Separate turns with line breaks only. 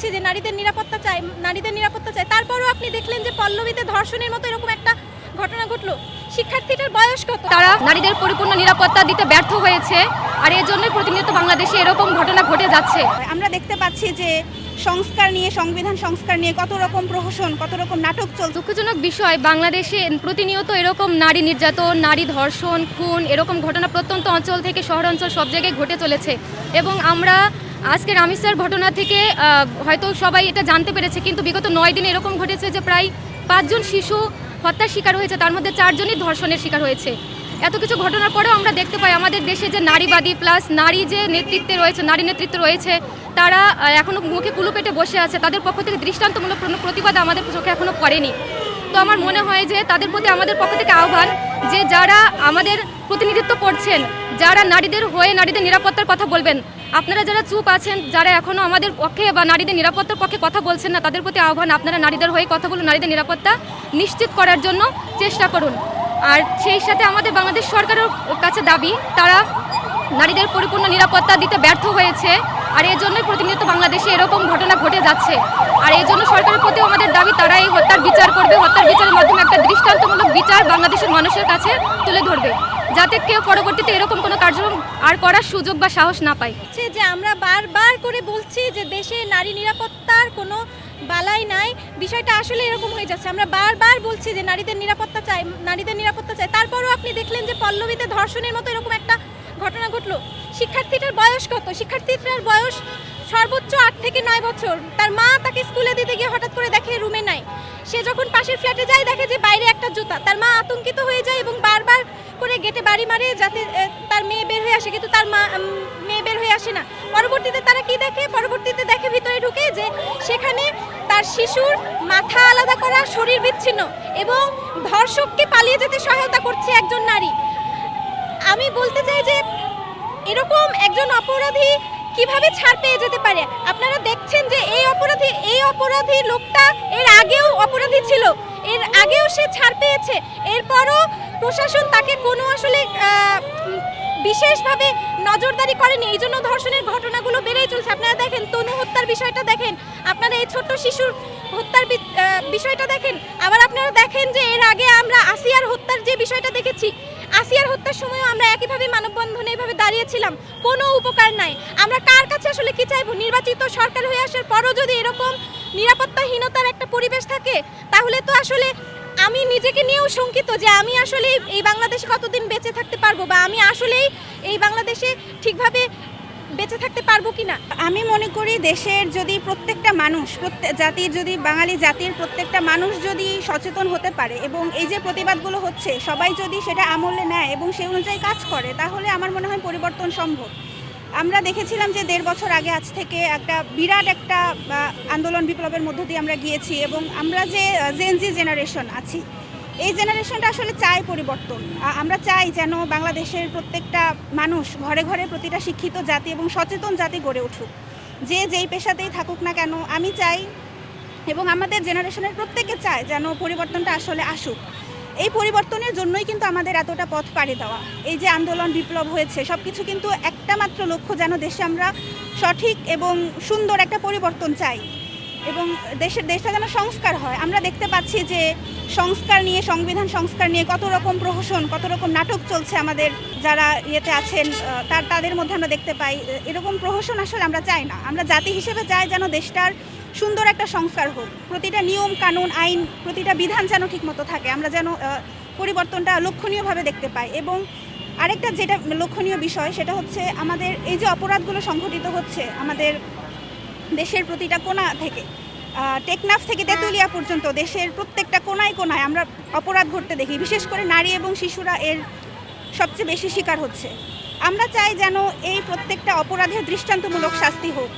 বলছি যে নারীদের নিরাপত্তা চাই, তারপরও আপনি দেখলেন যে পল্লবীতে ধর্ষণের মতো এরকম একটা ঘটনা ঘটলো। শিক্ষার্থীটার বয়স কত?
তারা নারীদের পরিপূর্ণ নিরাপত্তা দিতে ব্যর্থ হয়েছে, আর এর জন্যই প্রতিনিয়ত বাংলাদেশে এরকম ঘটনা ঘটে যাচ্ছে।
আমরা দেখতে পাচ্ছি যে সংস্কার নিয়ে, সংবিধান সংস্কার নিয়ে কত রকম প্রহসন, কত রকম নাটক চলছে।
দুঃখজনক বিষয়, বাংলাদেশে প্রতিনিয়ত এরকম নারী নির্যাতন, নারী ধর্ষণ, খুন এরকম ঘটনা প্রত্যন্ত অঞ্চল থেকে শহরাঞ্চল সব জায়গায় ঘটে চলেছে। এবং আমরা আজকে রামিসার ঘটনা থেকে হয়তো সবাই এটা জানতে পেরেছে, কিন্তু বিগত 9 দিনে এরকম ঘটেছে যে প্রায় 5 জন শিশু হত্যার শিকার হয়েছে, তার মধ্যে 4 জনই ধর্ষণের শিকার হয়েছে। এত কিছু ঘটনার পরেও আমরা দেখতে পাই আমাদের দেশে যে নারীবাদী প্লাস নারী যে নারী নেতৃত্ব রয়েছে, তারা এখনও মুখে কুলু পেটে বসে আছে। তাদের পক্ষ থেকে দৃষ্টান্তমূলক কোনো প্রতিবাদ আমাদের চোখে এখনও পড়েনি। তো আমার মনে হয় যে তাদের প্রতি আমাদের পক্ষ থেকে আহ্বান, যে যারা আমাদের প্রতিনিধিত্ব করছেন, যারা নারীদের হয়ে নারীদের নিরাপত্তার কথা বলবেন, আপনারা যারা চুপ আছেন, যারা এখনও আমাদের পক্ষে বা নারীদের নিরাপত্তার পক্ষে কথা বলছেন না, তাদের প্রতি আহ্বান, আপনারা নারীদের হয়ে কথা বলুন, নারীদের নিরাপত্তা নিশ্চিত করার জন্য চেষ্টা করুন। আর সেই সাথে আমাদের বাংলাদেশ সরকারের কাছে দাবি, তারা নারীদের পরিপূর্ণ নিরাপত্তা দিতে ব্যর্থ হয়েছে, আর এর জন্যই প্রতিনিয়ত বাংলাদেশে এরকম ঘটনা ঘটে যাচ্ছে। আর এই জন্য সরকারের প্রতিও আমাদের দাবি, তারা এই হত্যার বিচার করবে, হত্যার বিচারের মাধ্যমে একটা দৃষ্টান্তমূলক বিচার বাংলাদেশের মানুষের কাছে তুলে ধরবে, যাতে কেউ পরবর্তীতে এরকম কোনো কার্যক্রম আর করার সুযোগ বা সাহস না পায়।
যে আমরা বারবার করে বলছি যে দেশে নারী নিরাপত্তার কোনো বালাই নাই, বিষয়টা আসলে এরকম হয়ে যাচ্ছে। আমরা বারবার বলছি যে নারীদের নিরাপত্তা চাই, তারপরও আপনি দেখলেন যে পল্লবীতে ধর্ষণের মতো এরকম একটা ঘটনা ঘটলো। শিক্ষার্থীটার বয়স কত? শিক্ষার্থীটার বয়স সর্বোচ্চ 8 থেকে 9 বছর। তার মা তাকে স্কুলে দিতে গিয়ে হঠাৎ করে দেখে রুমে নাই। সে যখন পাশের ফ্ল্যাটে যায়, দেখে যে বাইরে একটা জুতা। তার মা আতঙ্কিত হয়ে যায় এবং বারবার করে গেটে বাড়ি মারে যাতে তার মেয়ে বের হয়ে আসে, কিন্তু তার মেয়ে বের হয়ে আসে না। পরবর্তীতে তারা কি দেখে? পরবর্তীতে দেখে ভিতরে ঢুকে যে সেখানে তার শিশুর মাথা আলাদা করা, শরীর বিচ্ছিন্ন, এবং ধর্ষককে পালিয়ে যেতে সহায়তা করছে একজন নারী। আমি বলতে চাই যে এরকম একজন অপরাধী কিভাবে ছাড় পেয়ে যেতে পারে? আপনারা দেখছেন যে এই অপরাধী লোকটা এর আগেও অপরাধী ছিল, এর আগেও সে ছাড় পেয়েছে, এরপরও প্রশাসন তাকে কোনো আসলে বিশেষভাবে নজরদারি করেনি। এই জন্য ধর্ষণের ঘটনাগুলো বেড়েই চলছে। আপনারা দেখেন তনু হত্যার বিষয়টা দেখেন, আপনারা এই ছোট্ট শিশুর হত্যার বিষয়টা দেখেন, আবার আপনারা দেখেন যে এর আগে আমরা আসিয়ার হত্যার যে বিষয়টা দেখেছি, আসিয়ার হত্যার সময়ও আমরা একইভাবে মানববন্ধনে এইভাবে দাঁড়িয়েছিলাম, কোনো উপকার নাই। আমরা কার কাছে আসলে কি চাইবো? নির্বাচিত সরকার হয়ে আসার পরও যদি এরকম নিরাপত্তাহীনতার একটা পরিবেশ থাকে, তাহলে তো আসলে আমি নিজেকে নিয়েও শঙ্কিত যে আমি আসলে এই বাংলাদেশে কতদিন বেঁচে থাকতে পারবো, বা আমি আসলেই এই বাংলাদেশে ঠিকভাবে বেঁচে থাকতে পারবো কিনা। আমি মনে করি দেশের যদি প্রত্যেকটা মানুষ, বাঙালি জাতির প্রত্যেকটা মানুষ যদি সচেতন হতে পারে এবং এই যে প্রতিবাদগুলো হচ্ছে সবাই যদি সেটা আমলে নেয় এবং সেই অনুযায়ী কাজ করে, তাহলে আমার মনে হয় পরিবর্তন সম্ভব। আমরা দেখেছিলাম যে 1.5 বছর আগে আজ থেকে একটা বিরাট একটা আন্দোলন বিপ্লবের মধ্য দিয়ে আমরা গিয়েছি, এবং আমরা যে জেনজি জেনারেশন আছি, এই জেনারেশনটা আসলে চায় পরিবর্তন। আমরা চাই যেন বাংলাদেশের প্রত্যেকটা মানুষ, ঘরে ঘরে প্রতিটা শিক্ষিত জাতি এবং সচেতন জাতি গড়ে উঠুক, যে যেই পেশাতেই থাকুক না কেন। আমি চাই এবং আমাদের জেনারেশনের প্রত্যেকে চায় যেন পরিবর্তনটা আসলে আসুক। এই পরিবর্তনের জন্যই কিন্তু আমাদের এতটা পথ পাড়ি দেওয়া, এই যে আন্দোলন বিপ্লব হয়েছে, সব কিছু কিন্তু একটা মাত্র লক্ষ্য, যেন দেশে আমরা সঠিক এবং সুন্দর একটা পরিবর্তন চাই এবং দেশটা যেন সংস্কার হয়। আমরা দেখতে পাচ্ছি যে সংস্কার নিয়ে, সংবিধান সংস্কার নিয়ে কত রকম প্রহসন, কত রকম নাটক চলছে। আমাদের যারা ইয়েতে আছেন তাদের মধ্যে আমরা দেখতে পাই এরকম প্রহসন আসলে আমরা চাই না। আমরা জাতি হিসেবে চাই যেন দেশটার সুন্দর একটা সংস্কার হোক, প্রতিটা নিয়ম কানুন আইন, প্রতিটা বিধান যেন ঠিকমতো থাকে, আমরা যেন পরিবর্তনটা লক্ষণীয়ভাবে দেখতে পাই। এবং আরেকটা যেটা লক্ষণীয় বিষয়, সেটা হচ্ছে আমাদের এই যে অপরাধগুলো সংঘটিত হচ্ছে আমাদের দেশের প্রতিটা কোণা থেকে, টেকনাফ থেকে তেঁতুলিয়া পর্যন্ত দেশের প্রত্যেকটা কোণায় কোণায় আমরা অপরাধ ঘটতে দেখি। বিশেষ করে নারী এবং শিশুরা এর সবচেয়ে বেশি শিকার হচ্ছে। আমরা চাই যেন এই প্রত্যেকটা অপরাধের দৃষ্টান্তমূলক শাস্তি হোক।